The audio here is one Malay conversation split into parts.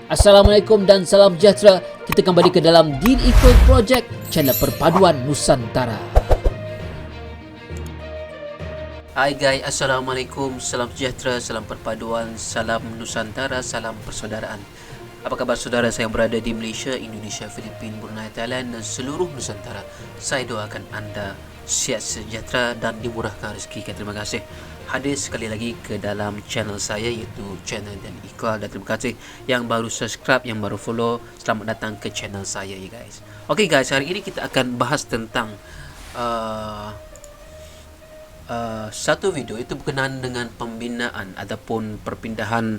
Assalamualaikum dan salam sejahtera. Kita kembali ke dalam Deen Equal Project, channel perpaduan Nusantara. Hai guys, Assalamualaikum, salam sejahtera, salam perpaduan, salam Nusantara, salam persaudaraan. Apa khabar saudara saya yang berada di Malaysia, Indonesia, Filipina, Brunei, Thailand dan seluruh Nusantara? Saya doakan anda sihat sejahtera dan dimurahkan rezeki. Terima kasih hadir sekali lagi ke dalam channel saya, iaitu channel Deen Equal. Dan terima kasih yang baru subscribe, yang baru follow. Selamat datang ke channel saya ya guys. Okay guys, hari ini kita akan bahas tentang satu video itu berkenaan dengan pembinaan ataupun perpindahan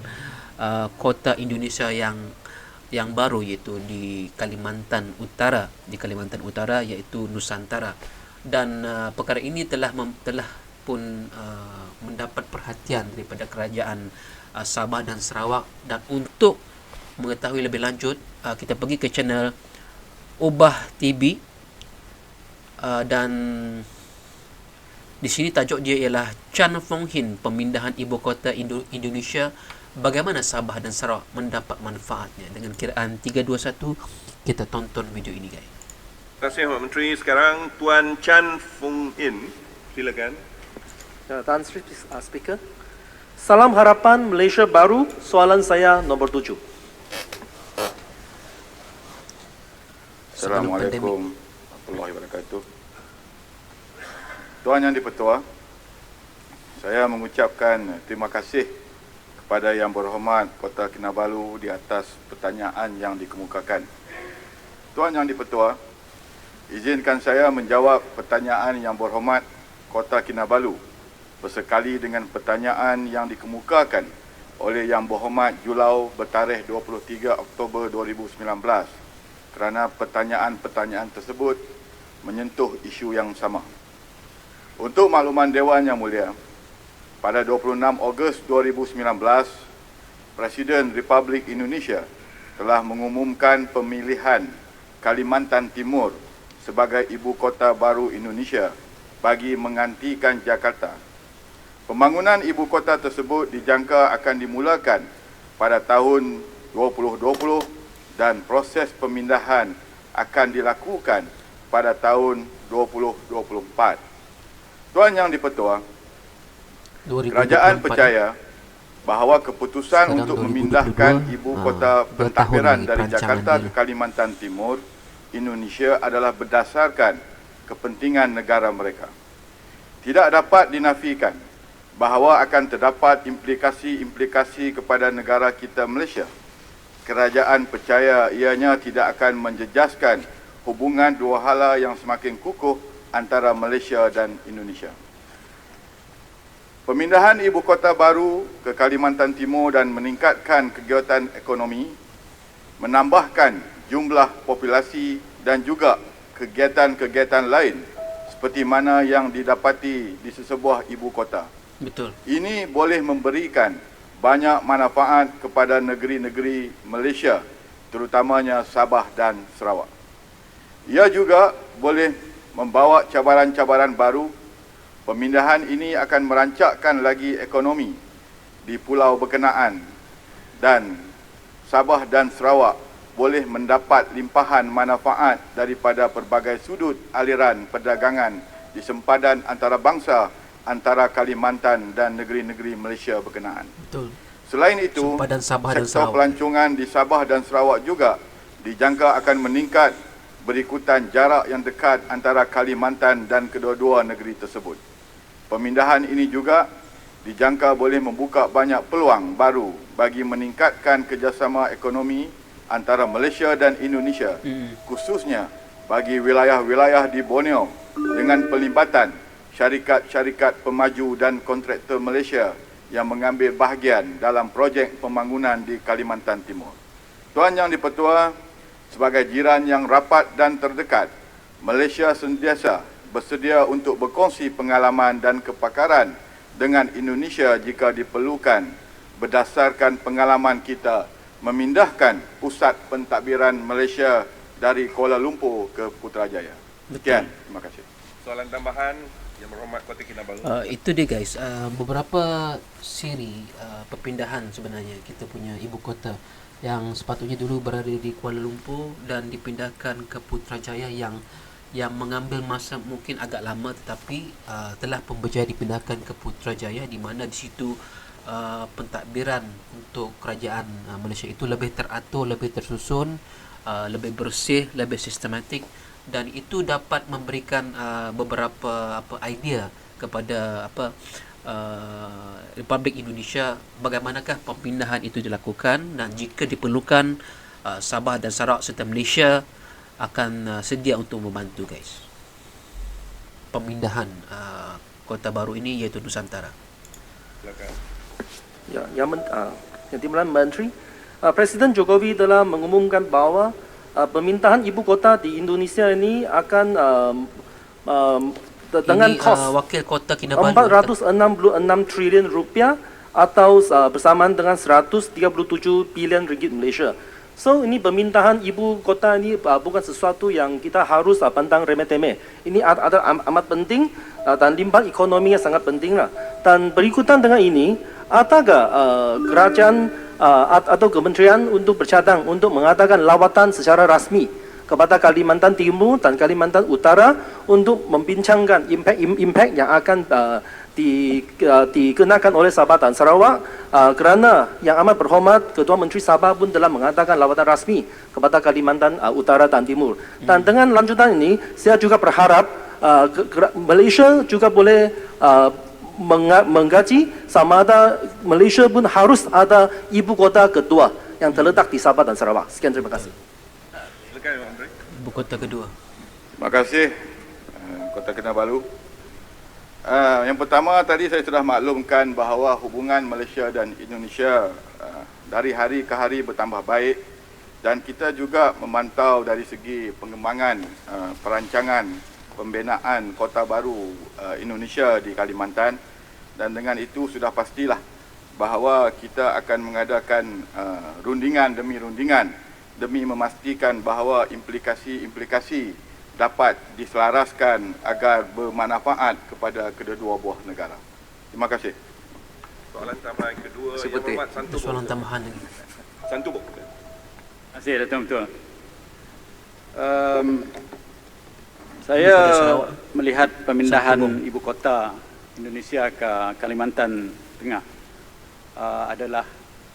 kota Indonesia yang baru, iaitu di Kalimantan Utara, iaitu Nusantara. Dan perkara ini telah pun mendapat perhatian daripada kerajaan Sabah dan Sarawak. Dan untuk mengetahui lebih lanjut, kita pergi ke channel Ubah TV, dan di sini tajuk dia ialah Chan Fong Hin, pemindahan ibu kota Indonesia, bagaimana Sabah dan Sarawak mendapat manfaatnya. Dengan kiraan 3, 2, 1, kita tonton video ini guys. Terima kasih Pak Menteri. Sekarang Tuan Chan Fong Hin, silakan. Tan Sri Speaker. Salam harapan Malaysia baru. Soalan saya nombor 7. Assalamualaikum warahmatullahi wabarakatuh. Tuan Yang di-Pertua, saya mengucapkan terima kasih kepada Yang Berhormat Kota Kinabalu di atas pertanyaan yang dikemukakan. Tuan Yang di-Pertua, izinkan saya menjawab pertanyaan Yang Berhormat Kota Kinabalu bersekali dengan pertanyaan yang dikemukakan oleh Yang Berhormat Julau bertarikh 23 Oktober 2019, kerana pertanyaan-pertanyaan tersebut menyentuh isu yang sama. Untuk makluman Dewan Yang Mulia, pada 26 Ogos 2019, Presiden Republik Indonesia telah mengumumkan pemilihan Kalimantan Timur sebagai ibu kota baru Indonesia bagi menggantikan Jakarta. Pembangunan ibu kota tersebut dijangka akan dimulakan pada tahun 2020 dan proses pemindahan akan dilakukan pada tahun 2024. Tuan Yang di-Pertua, kerajaan percaya bahawa keputusan untuk memindahkan ibu kota pentadbiran dari Jakarta ke Kalimantan Timur, Indonesia adalah berdasarkan kepentingan negara mereka. Tidak dapat dinafikan bahawa akan terdapat implikasi-implikasi kepada negara kita Malaysia. Kerajaan percaya ianya tidak akan menjejaskan hubungan dua hala yang semakin kukuh antara Malaysia dan Indonesia. Pemindahan ibu kota baru ke Kalimantan Timur dan meningkatkan kegiatan ekonomi, menambahkan jumlah populasi dan juga kegiatan-kegiatan lain seperti mana yang didapati di sesebuah ibu kota. Betul. Ini boleh memberikan banyak manfaat kepada negeri-negeri Malaysia, terutamanya Sabah dan Sarawak. Ia juga boleh membawa cabaran-cabaran baru. Pemindahan ini akan merancakkan lagi ekonomi di pulau berkenaan dan Sabah dan Sarawak boleh mendapat limpahan manfaat daripada pelbagai sudut aliran perdagangan di sempadan antarabangsa antara Kalimantan dan negeri-negeri Malaysia berkenaan. Betul. Selain itu, sektor pelancongan di Sabah dan Sarawak juga dijangka akan meningkat berikutan jarak yang dekat antara Kalimantan dan kedua-dua negeri tersebut. Pemindahan ini juga dijangka boleh membuka banyak peluang baru bagi meningkatkan kerjasama ekonomi antara Malaysia dan Indonesia, khususnya bagi wilayah-wilayah di Borneo dengan pelibatan syarikat-syarikat pemaju dan kontraktor Malaysia yang mengambil bahagian dalam projek pembangunan di Kalimantan Timur. Tuan Yang di-Pertua, sebagai jiran yang rapat dan terdekat, Malaysia sentiasa bersedia untuk berkongsi pengalaman dan kepakaran dengan Indonesia jika diperlukan berdasarkan pengalaman kita memindahkan pusat pentadbiran Malaysia dari Kuala Lumpur ke Putrajaya. Sekian, terima kasih. Soalan tambahan Yang Berhormat Kota Kinabalu. Itu dia guys, beberapa siri perpindahan sebenarnya kita punya ibu kota yang sepatutnya dulu berada di Kuala Lumpur dan dipindahkan ke Putrajaya yang mengambil masa mungkin agak lama, tetapi telah pun berjaya dipindahkan ke Putrajaya, di mana di situ pentadbiran untuk kerajaan Malaysia itu lebih teratur, lebih tersusun, lebih bersih, lebih sistematik, dan itu dapat memberikan beberapa idea kepada Republik Indonesia bagaimanakah pemindahan itu dilakukan, dan jika diperlukan Sabah dan Sarawak serta Malaysia akan sedia untuk membantu guys pemindahan kota baru ini, iaitu Nusantara. Silakan. Ya, Yang Timbalan Menteri, Presiden Jokowi telah mengumumkan bahwa pemindahan ibu kota di Indonesia ini akan dengan Ini kos Wakil Kota Kinabalu 466 triliun rupiah atau bersamaan dengan 137 bilion ringgit Malaysia. So ini pemindahan ibu kota ini bukan sesuatu yang kita harus pandang remeh-temeh. Ini ada amat penting dan limbah ekonominya sangat penting lah. Dan berikutan dengan ini, adakah kerajaan atau kementerian untuk bercadang untuk mengadakan lawatan secara rasmi kepada Kalimantan Timur dan Kalimantan Utara untuk membincangkan impact yang akan dikenakan oleh Sabah dan Sarawak, kerana yang amat berhormat Ketua Menteri Sabah pun telah mengadakan lawatan rasmi kepada Kalimantan Utara dan Timur. Dan dengan lanjutan ini, saya juga berharap Malaysia juga boleh menggaji sama ada Malaysia pun harus ada ibu kota kedua yang terletak di Sabah dan Sarawak. Sekian, terima kasih. Silakan Pak Menteri. ibu kota kedua. Terima kasih Kota Kinabalu. Yang pertama tadi saya sudah maklumkan bahawa hubungan Malaysia dan Indonesia dari hari ke hari bertambah baik, dan kita juga memantau dari segi pengembangan perancangan pembinaan kota baru Indonesia di Kalimantan, dan dengan itu sudah pastilah bahawa kita akan mengadakan rundingan demi rundingan demi memastikan bahawa implikasi-implikasi dapat diselaraskan agar bermanfaat kepada kedua-dua buah negara. Terima kasih. Soalan tambahan kedua, Yang Seperti Berhormat Santu soalan tambahan lagi. Santu. Terima kasih, Datuk Betul. Saya Daripada Sarawak. melihat pemindahan Santubong. ibu kota Indonesia ke Kalimantan Tengah adalah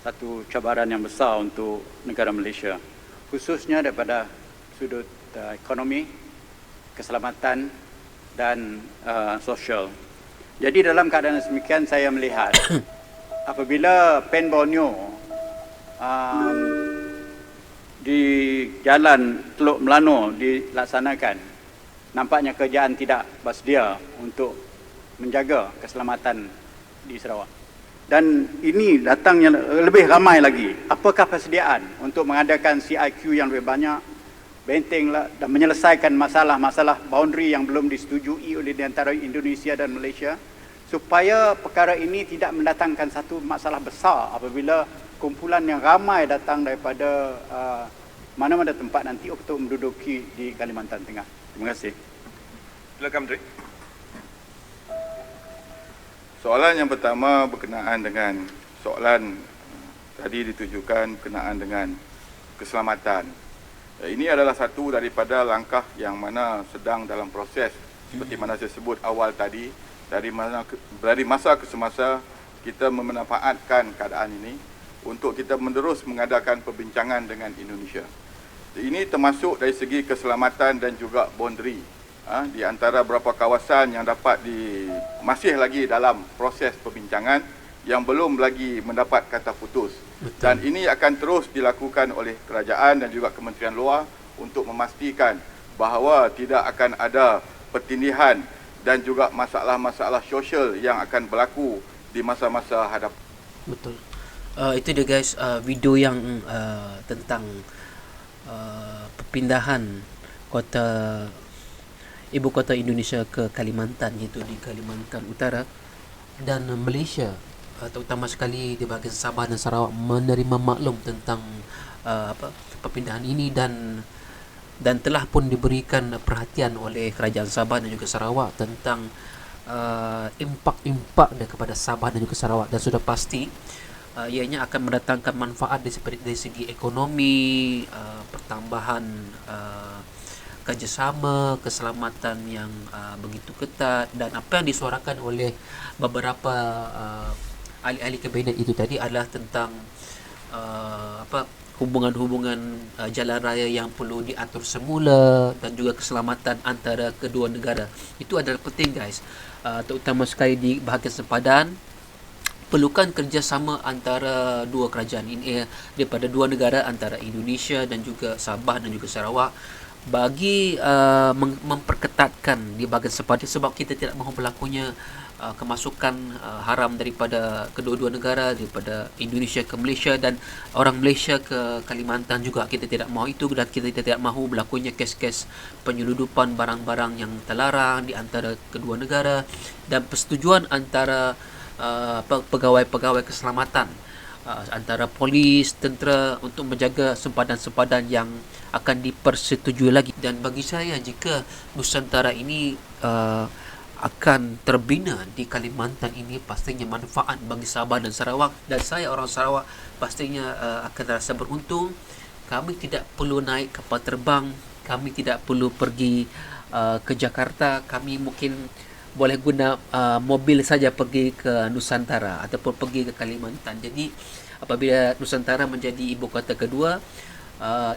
satu cabaran yang besar untuk negara Malaysia, khususnya daripada sudut ekonomi, keselamatan dan sosial. Jadi dalam keadaan demikian, saya melihat apabila Pen Borneo di jalan Teluk Melano dilaksanakan, nampaknya kerajaan tidak bersedia untuk menjaga keselamatan di Sarawak. Dan ini datangnya lebih ramai lagi. Apakah persediaan untuk mengadakan CIQ yang lebih banyak, bentenglah dan menyelesaikan masalah-masalah boundary yang belum disetujui oleh di antara Indonesia dan Malaysia, supaya perkara ini tidak mendatangkan satu masalah besar apabila kumpulan yang ramai datang daripada mana-mana tempat nanti untuk menduduki di Kalimantan Tengah. Terima kasih. Silakan Menteri. Soalan yang pertama berkenaan dengan soalan tadi ditujukan berkenaan dengan keselamatan. Ini adalah satu daripada langkah yang mana sedang dalam proses, seperti mana saya sebut awal tadi, dari masa ke semasa kita memanfaatkan keadaan ini untuk kita menerus mengadakan perbincangan dengan Indonesia. Ini termasuk dari segi keselamatan dan juga boundary. Di antara beberapa kawasan yang masih lagi dalam proses perbincangan yang belum lagi mendapat kata putus. Betul. Dan ini akan terus dilakukan oleh kerajaan dan juga Kementerian Luar untuk memastikan bahawa tidak akan ada pertindihan dan juga masalah-masalah sosial yang akan berlaku di masa-masa hadapan. Betul. Itu dia guys, video yang tentang perpindahan ibu kota Indonesia ke Kalimantan, iaitu di Kalimantan Utara, dan Malaysia terutama sekali di bahagian Sabah dan Sarawak menerima maklum tentang perpindahan ini, dan telah pun diberikan perhatian oleh kerajaan Sabah dan juga Sarawak tentang impak-impak kepada Sabah dan juga Sarawak, dan sudah pasti ianya akan mendatangkan manfaat dari segi ekonomi, pertambahan kerjasama, keselamatan yang begitu ketat, dan apa yang disuarakan oleh beberapa ahli-ahli kabinet itu tadi adalah tentang hubungan-hubungan jalan raya yang perlu diatur semula dan juga keselamatan antara kedua negara. Itu adalah penting guys, terutama sekali di bahagian sempadan. Perlukan kerjasama antara dua kerajaan ini, daripada dua negara, antara Indonesia dan juga Sabah dan juga Sarawak, bagi memperketatkan di bahagian sempadan, sebab kita tidak mahu berlakunya kemasukan haram daripada kedua-dua negara, daripada Indonesia ke Malaysia dan orang Malaysia ke Kalimantan juga. Kita tidak mahu itu, dan kita tidak mahu berlakunya kes-kes penyeludupan barang-barang yang terlarang di antara kedua negara, dan persetujuan antara pegawai-pegawai keselamatan antara polis, tentera untuk menjaga sempadan-sempadan yang akan dipersetujui lagi. Dan bagi saya, jika Nusantara ini akan terbina di Kalimantan ini, pastinya manfaat bagi Sabah dan Sarawak, dan saya orang Sarawak pastinya akan terasa beruntung. Kami tidak perlu naik kapal terbang, kami tidak perlu pergi ke Jakarta, kami mungkin boleh guna mobil saja pergi ke Nusantara ataupun pergi ke Kalimantan. Jadi apabila Nusantara menjadi ibu kota kedua,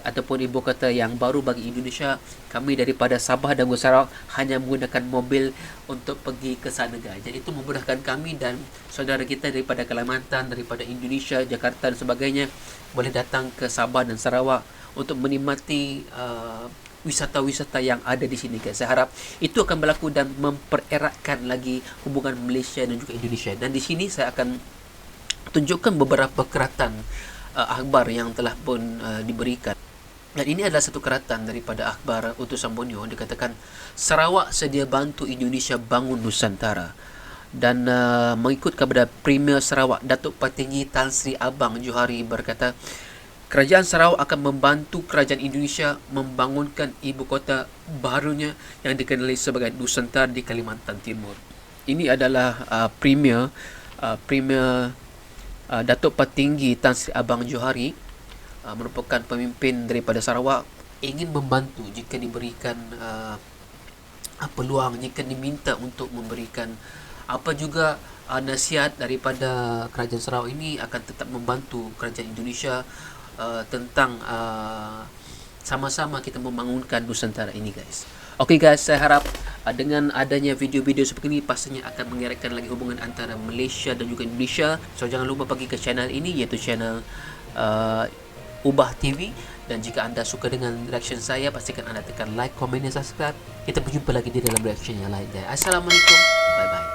ataupun ibu kota yang baru bagi Indonesia, kami daripada Sabah dan Sarawak hanya menggunakan mobil untuk pergi ke sana guys. Jadi itu memudahkan kami dan saudara kita daripada Kalimantan, daripada Indonesia, Jakarta dan sebagainya, boleh datang ke Sabah dan Sarawak untuk menikmati wisata-wisata yang ada di sini guys. Saya harap itu akan berlaku dan mempereratkan lagi hubungan Malaysia dan juga Indonesia. Dan di sini saya akan tunjukkan beberapa keratan akhbar yang telah pun diberikan. Dan ini adalah satu keratan daripada akhbar utusan Borneo. Dikatakan Sarawak sedia bantu Indonesia bangun Nusantara. Dan mengikut kepada Premier Sarawak Datuk Patinggi Tan Sri Abang Johari berkata, kerajaan Sarawak akan membantu kerajaan Indonesia membangunkan ibu kota barunya yang dikenali sebagai Nusantara di Kalimantan Timur. Ini adalah Premier Datuk Patinggi Tan Sri Abang Johari, merupakan pemimpin daripada Sarawak, ingin membantu jika diberikan peluang, jika diminta untuk memberikan apa juga nasihat daripada kerajaan Sarawak ini, akan tetap membantu kerajaan Indonesia tentang sama-sama kita membangunkan Nusantara ini guys. Okey guys, saya harap dengan adanya video-video seperti ini pastinya akan mengeratkan lagi hubungan antara Malaysia dan juga Indonesia. So jangan lupa pergi ke channel ini, iaitu channel Ubah TV. Dan jika anda suka dengan reaction saya, pastikan anda tekan like, komen dan subscribe. Kita berjumpa lagi di dalam reaction yang lain. Assalamualaikum, bye bye.